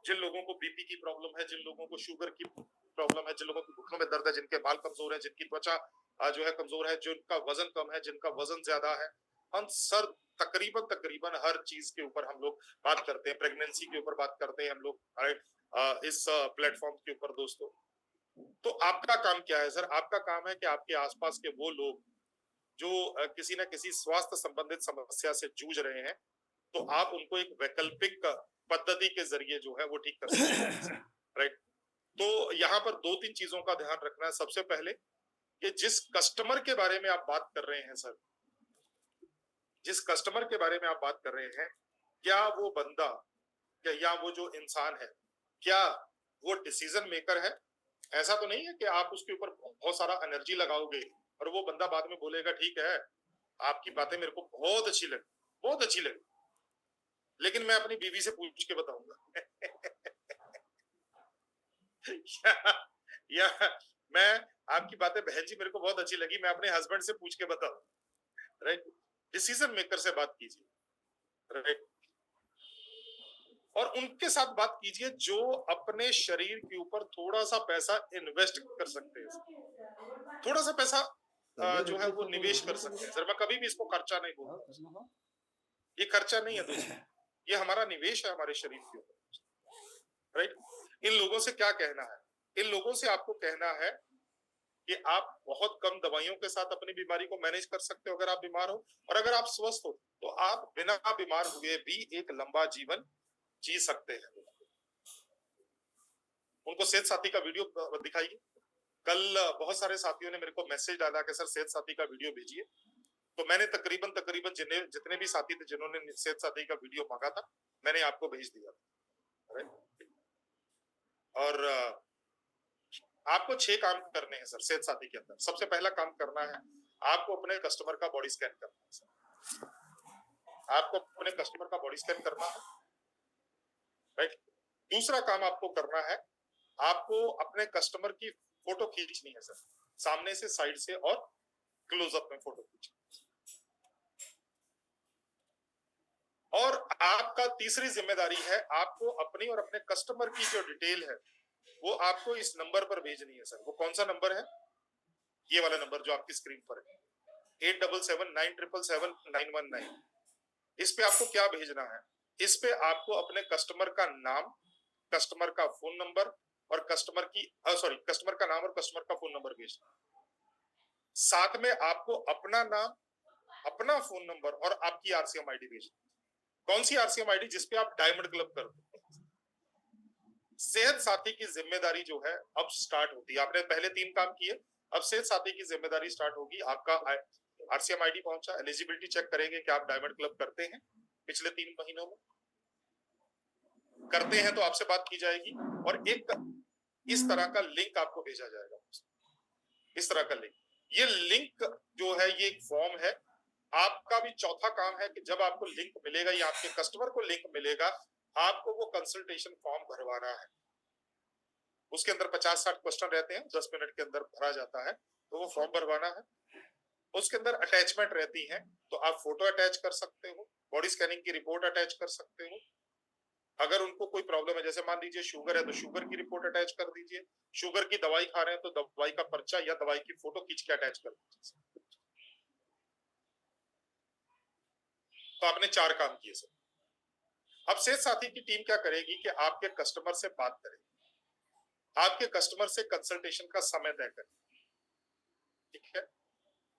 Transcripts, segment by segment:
जिन लोगों को बीपी की प्रॉब्लम है, जिन लोगों को शुगर की प्रॉब्लम है, जिन लोगों को घुटनों में दर्द है, जिनके बाल कमजोर है, जिनकी त्वचा जो है कमजोर है, जिनका वजन कम है, जिनका वजन ज्यादा है, हम सर तकरीबन तकरीबन हर चीज के ऊपर हम लोग बात करते हैं। प्रेगनेंसी के ऊपर बात करते हैं हम लोग, राइट, इस प्लेटफॉर्म के ऊपर दोस्तों। तो आपका काम क्या है सर? आपका काम है कि आपके आसपास के वो लोग जो किसी न किसी स्वास्थ्य संबंधित समस्या से जूझ रहे हैं, तो आप उनको एक वैकल्पिक पद्धति के जरिए जो है वो ठीक कर सकते हैं, राइट। तो यहाँ पर दो तीन चीजों का ध्यान रखना है। सबसे पहले कि जिस कस्टमर के बारे में आप बात कर रहे हैं सर, जिस कस्टमर के बारे में आप बात कर रहे हैं, क्या वो बंदा या वो जो इंसान है, क्या वो डिसीजन मेकर है? ऐसा तो नहीं है कि आप उसके ऊपर बहुत सारा एनर्जी लगाओगे और वो बंदा बाद में बोलेगा ठीक है, आपकी बातें मेरे को बहुत अच्छी लगी, बहुत अच्छी लगी, लेकिन मैं अपनी बीवी से पूछ के बताऊंगा। या मैं आपकी बातें बहन जी मेरे को बहुत अच्छी लगी, मैं अपने हस्बैंड से पूछ के बताऊं, राइट। डिसीजन मेकर से बात कीजिए, राइट। और उनके साथ बात कीजिए जो अपने शरीर के ऊपर थोड़ा सा पैसा इन्वेस्ट कर सकते हैं, थोड़ा सा पैसा जो है वो निवेश कर सकते हैं। सर मैं कभी भी इसको खर्चा नहीं बोलूंगा, ये खर्चा नहीं है दोस्तों, ये हमारा निवेश है हमारे शरीर के ऊपर, राइट। इन लोगों से क्या कहना है? इन लोगों से आपको कहना है कि आप बहुत कम दवाइयों के साथ अपनी बीमारी को मैनेज कर सकते हो अगर आप बीमार हो, और अगर आप स्वस्थ हो तो आप बिना बीमार हुए भी एक लंबा जीवन जी सकते हैं। उनको सेहत साथी का वीडियो दिखाइए। कल बहुत सारे साथियों ने मेरे को मैसेज डाला कि सर सेहत साथी का वीडियो भेजिए, तो मैंने तकरीबन तकरीबन जितने भी साथी थे जिन्होंने सेहत साथी का वीडियो मांगा था, मैंने आपको भेज दिया था। और आपको 6 काम करने हैं सर सेहत साथी के अंदर। सबसे पहला काम करना है, आपको अपने कस्टमर का बॉडी स्कैन करना है सर। आपको अपने कस्टमर का बॉडी स्कैन करना है, राइट। दूसरा काम आपको करना है, आपको अपने कस्टमर की फोटो खींचनी है सर, सामने से, साइड से और क्लोजअप में फोटो खींचनी। और आपका तीसरी जिम्मेदारी है, आपको अपनी और अपने कस्टमर की जो डिटेल है वो आपको इस नंबर पर भेजनी है सर। वो कौन सा नंबर है? ये वाला नंबर जो आपकी स्क्रीन पर है, 8779777919। इस पे आपको क्या भेजना है? इस पे आपको अपने कस्टमर का नाम, कस्टमर का फोन नंबर और कस्टमर का नाम और कस्टमर का फोन नंबर भेजना। साथ में आपको अपना नाम, अपना फोन नंबर और आपकी आरसीएम आईडी भेजना। कौन सी आरसीएम आईडी? जिसपे आप डायमंड क्लब कर दो। सेहत साथी की जिम्मेदारी जो है अब स्टार्ट होती है। आपने पहले 3 काम किए, अब सेहत साथी की जिम्मेदारी स्टार्ट होगी। आपका आरसीएम आईडी पहुंचा, एलिजिबिलिटी चेक करेंगे कि आप डायमंड क्लब करते हैं पिछले 3 महीनों में। करते हैं तो आपसे बात की जाएगी और एक इस तरह का लिंक आपको भेजा जाएगा, इस तरह का लिंक। ये लिंक जो है ये एक फॉर्म है। आपका भी चौथा काम है कि जब आपको लिंक मिलेगा या आपके कस्टमर को लिंक मिलेगा, आपको वो कंसल्टेशन फॉर्म भरवाना है। उसके अंदर 50-60 क्वेश्चन रहते हैं, 10 मिनट के अंदर भरा जाता है, तो वो फॉर्म भरवाना है। उसके अंदर अटैचमेंट रहती है, तो आप फोटो अटैच कर सकते हो, बॉडी स्कैनिंग की रिपोर्ट अटैच कर सकते हो। अगर उनको कोई प्रॉब्लम है, जैसे मान लीजिए शुगर है तो शुगर की रिपोर्ट अटैच कर दीजिए, शुगर की दवाई खा रहे हैं तो दवाई का पर्चा या दवाई की फोटो खींच के अटैच कर दीजिए। तो आपने 4 काम किए सर। अब सेहत साथी की टीम क्या करेगी कि आपके कस्टमर से बात करेगी, आपके कस्टमर से कंसल्टेशन का समय तय करेगी। ठीक है,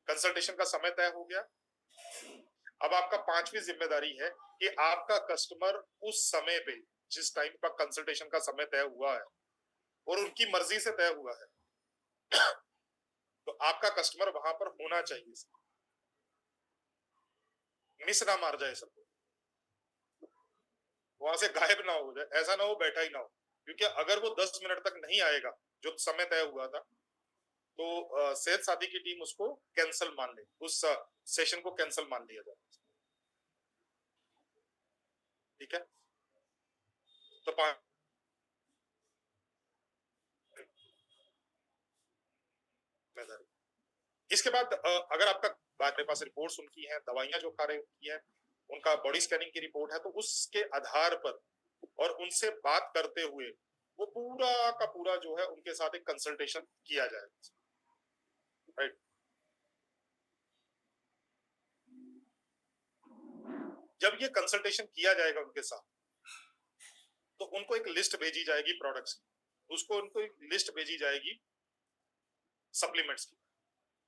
कंसल्टेशन का समय तय हो गया। अब आपका 5वीं जिम्मेदारी है कि आपका कस्टमर उस समय पे, जिस टाइम पर कंसल्टेशन का समय तय हुआ है और उनकी मर्जी से तय हुआ है, तो आपका कस्टमर वहां पर होना चाहिए, मिस ना मार जाए सबको, वहां से गायब ना हो जाए, ऐसा ना हो बैठा ही ना हो। क्योंकि अगर वो 10 मिनट तक नहीं आएगा जो समय तय हुआ था, तो सेहत साथी की टीम उसको कैंसिल मान ले, उस सेशन को कैंसिल मान लिया जाए। ठीक है, तो इसके बाद अगर आपका मेरे पास रिपोर्ट्स उनकी हैं, दवाइयां जो खा रहे उनकी हैं, उनका बॉडी स्कैनिंग की रिपोर्ट है, तो उसके आधार पर और उनसे बात करते हुए वो पूरा का पूरा जो है उनके साथ एक कंसल्टेशन किया जाएगा, राइट। जब ये कंसल्टेशन किया जाएगा उनके साथ, तो उनको एक लिस्ट भेजी जाएगी प्रोडक्ट्स की, उसको उनको एक लिस्ट भेजी जाएगी सप्लीमेंट्स की।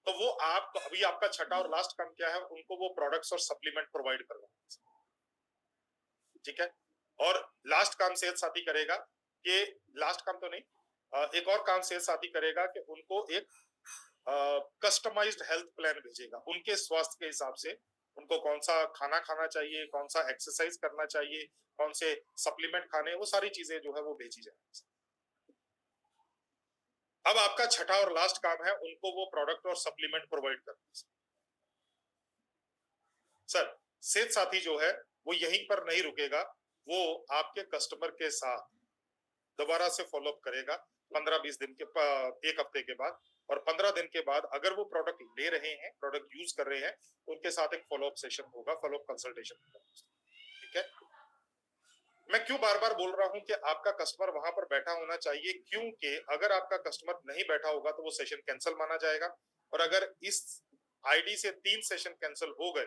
तो वो आप अभी आपका छठा और लास्ट काम क्या है, उनको वो प्रोडक्ट्स और सप्लीमेंट प्रोवाइड करना, ठीक है। और लास्ट काम सेहत साथी करेगा कि लास्ट काम तो नहीं, एक और काम सेहत साथी करेगा कि उनको एक कस्टमाइज्ड हेल्थ प्लान भेजेगा उनके स्वास्थ्य के हिसाब से, उनको कौन सा खाना खाना चाहिए, कौन सा एक्सरसाइज करना चाहिए, कौन से सप्लीमेंट खाने, वो सारी चीजें जो है वो भेजी जाएगी। अब आपका छठा और लास्ट काम है उनको वो प्रोडक्ट और सप्लीमेंट प्रोवाइड करना। सर सेहत साथी जो है वो यहीं पर नहीं रुकेगा, वो आपके कस्टमर के साथ दोबारा से फॉलोअप करेगा 15-20 दिन के, एक हफ्ते के बाद, और 15 दिन के बाद अगर वो प्रोडक्ट ले रहे हैं, प्रोडक्ट यूज कर रहे हैं, उनके साथ एक फॉलोअप सेशन होगा, फॉलोअप कंसल्टेशन होगा, ठीक है। मैं क्यों बार बार बोल रहा हूं कि आपका कस्टमर वहां पर बैठा होना चाहिए, क्योंकि अगर आपका कस्टमर नहीं बैठा होगा तो वो सेशन कैंसिल माना जाएगा, और अगर इस आईडी से 3 सेशन कैंसिल हो गए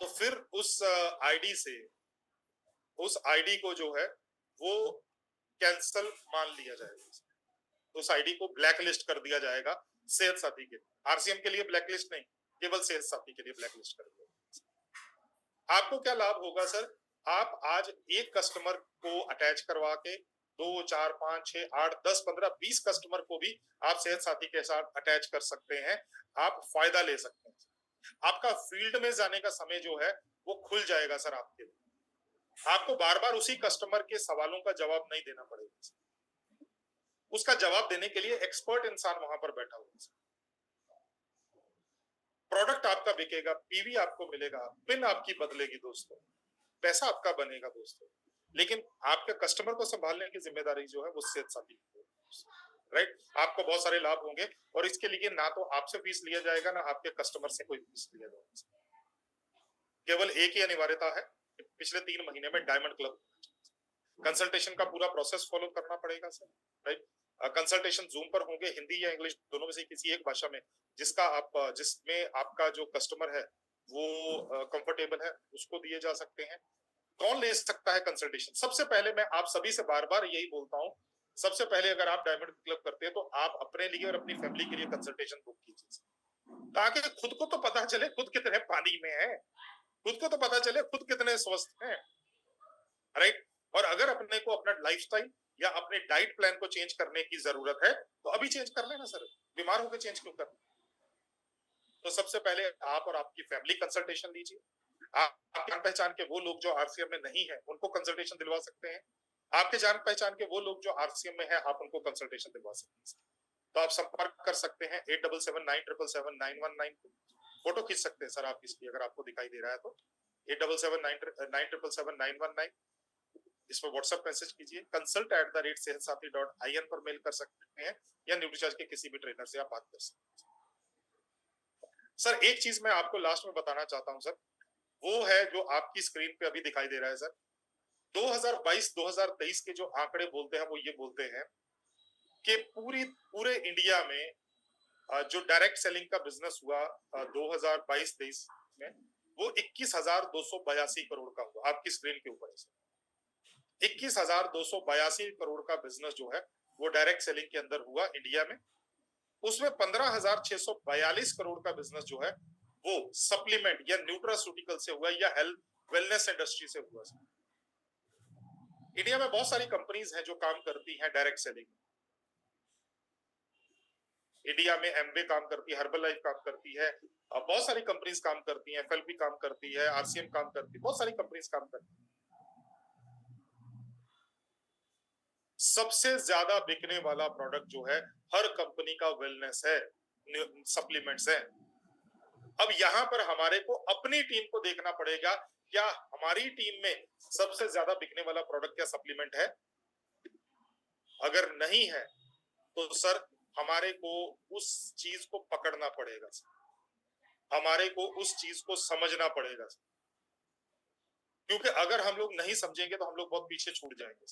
तो फिर उस आईडी से, उस आईडी को जो है वो कैंसिल मान लिया जाएगा, उस आईडी को ब्लैक लिस्ट कर दिया जाएगा सेहत साथी के, आरसीएम के लिए ब्लैक लिस्ट नहीं, केवल सेहत साथी के लिए ब्लैक लिस्ट कर दिया। आपको क्या लाभ होगा सर, आप आज एक कस्टमर को अटैच करवा के 2, 4, 5, 6, 8, 10, 15, 20 कस्टमर को भी आप सेहत साथी के साथ अटैच कर सकते हैं, आप फायदा ले सकते हैं। आपका फील्ड में जाने का समय जो है वो खुल जाएगा सर आपके लिए, आपको बार बार उसी कस्टमर के सवालों का जवाब नहीं देना पड़ेगा, उसका जवाब देने के लिए एक्सपर्ट इंसान वहां पर बैठा होगा। प्रोडक्ट आपका बिकेगा, पीवी आपको मिलेगा, पिन आपकी बदलेगी दोस्तों, पैसा आपका बनेगा दोस्तों, लेकिन आपके कस्टमर को संभालने की जिम्मेदारी जो है वो सेहत साथी की, राइट। आपको बहुत सारे लाभ होंगे और इसके लिए ना तो आपसे फीस लिया जाएगा ना आपके कस्टमर से कोई फीस लिया जाएगा, केवल एक ही अनिवार्यता है कि पिछले 3 महीने में डायमंड क्लब कंसल्टेशन का पूरा प्रोसेस फॉलो करना पड़ेगा सर, राइट। कंसल्टेशन जूम पर होंगे, हिंदी या इंग्लिश दोनों में से किसी एक भाषा में, जिसका आप जिसमें आपका जो कस्टमर है वो कंफर्टेबल है उसको दिए जा सकते हैं। कौन ले सकता है कंसल्टेशन, सबसे पहले मैं आप सभी से बार बार यही बोलता हूँ, सबसे पहले अगर आप डायमंड क्लब करते हैं तो आप अपने लिए और अपनी फैमिली के लिए कंसल्टेशन बुक कीजिए, ताकि खुद को तो पता चले खुद कितने पानी में है, खुद को तो पता चले खुद कितने स्वस्थ हैं, राइट। और अगर अपने को अपना लाइफस्टाइल या अपने डाइट प्लान को चेंज करने की जरूरत है तो अभी चेंज कर लेना सर, बीमार होकर चेंज क्यों करना। तो सबसे पहले आप और आपकी फैमिली कंसल्टेशन लीजिए, आपके जान पहचान के वो लोग जो आरसीएम में नहीं है उनको कंसल्टेशन दिलवा सकते हैं, आपके जान पहचान के वो लोग जो आरसीएम में है आप उनको कंसल्टेशन दिलवा सकते हैं। तो आप संपर्क कर सकते हैं 8779779192, फोटो खींच सकते हैं सर आप इसकी, अगर आपको दिखाई दे रहा है तो 8779779192, इस पर व्हाट्सएप मैसेज कीजिए, consult@sehatsathi.in पर मेल कर सकते हैं, या न्यूट्रीचार्ज के किसी भी ट्रेनर से आप बात कर सकते हैं। सर एक चीज मैं आपको लास्ट में बताना चाहता हूं सर, वो है जो आपकी स्क्रीन पे अभी दिखाई दे रहा है सर, 2022-2023 के जो आंकड़े बोलते हैं वो ये बोलते हैं कि पूरे इंडिया में जो डायरेक्ट सेलिंग का बिजनेस हुआ 2022-23 में, वो 21,282 करोड़ का हुआ, आपकी स्क्रीन के ऊपर है 21,282 करोड़ का बिजनेस जो है वो डायरेक्ट सेलिंग के अंदर हुआ इंडिया में, उसमें 15,642 करोड़ का बिजनेस जो है वो सप्लीमेंट या न्यूट्रास्यूटिकल से हुआ या हेल्थ वेलनेस इंडस्ट्री से हुआ। इंडिया में बहुत सारी कंपनीज हैं जो काम करती हैं डायरेक्ट सेलिंग, इंडिया में एमवे काम करती है, हर्बल लाइफ काम करती है, बहुत सारी कंपनीज काम करती हैं, एफएलपी काम करती है, आरसीएम काम करती है, बहुत सारी कंपनीज काम करती है। सबसे ज्यादा बिकने वाला प्रोडक्ट जो है हर कंपनी का वेलनेस है, सप्लीमेंट्स है। अब यहां पर हमारे को अपनी टीम को देखना पड़ेगा, क्या हमारी टीम में सबसे ज्यादा बिकने वाला प्रोडक्ट क्या सप्लीमेंट है, अगर नहीं है तो सर हमारे को उस चीज को पकड़ना पड़ेगा, हमारे को उस चीज को समझना पड़ेगा। क्योंकि अगर हम लोग नहीं समझेंगे तो हम लोग बहुत पीछे छूट जाएंगे।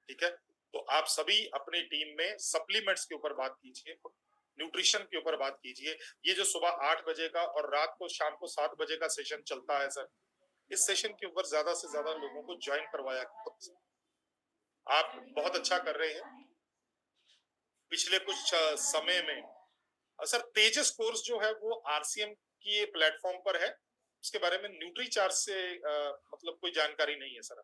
ठीक है, तो आप सभी अपनी टीम में सप्लीमेंट्स के ऊपर बात कीजिए, न्यूट्रिशन के ऊपर बात कीजिए। ये जो सुबह 8 बजे का और रात को शाम को 7 बजे का सेशन चलता है सर, इस सेशन के ऊपर ज्यादा से ज्यादा लोगों को ज्वाइन करवाया। आप बहुत अच्छा कर रहे हैं। पिछले कुछ समय में सर तेजस कोर्स जो है वो आरसीएम की प्लेटफॉर्म पर है, उसके बारे में न्यूट्री चार्ज से मतलब कोई जानकारी नहीं है sir.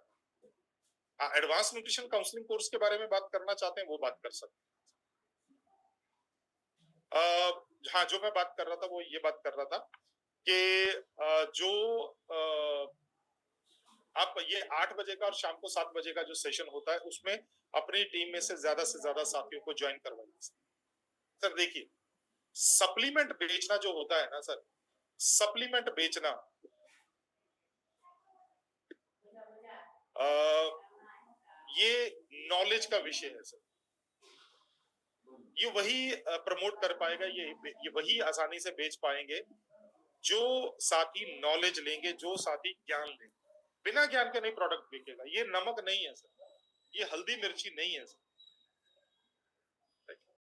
Advance nutrition counselling course के बारे में बात करना चाहते हैं वो बात कर सकते हैं। हाँ, जो मैं बात कर रहा था वो ये बात कर रहा था कि जो आप ये 8 बजे का और शाम को 7 बजे का जो सेशन होता है उसमें अपनी टीम में से ज्यादा साथियों को ज्वाइन करवाइए। सर देखिए, सप्लीमेंट बेचना जो होता है ना सर, सप्लीमेंट बेचना ये नॉलेज का विषय है सर। ये वही प्रमोट कर पाएगा, ये वही आसानी से बेच पाएंगे जो साथी नॉलेज लेंगे, जो साथी ज्ञान लेंगे। बिना ज्ञान के नहीं प्रोडक्ट बिकेगा। ये नमक नहीं है सर, ये हल्दी मिर्ची नहीं है सर,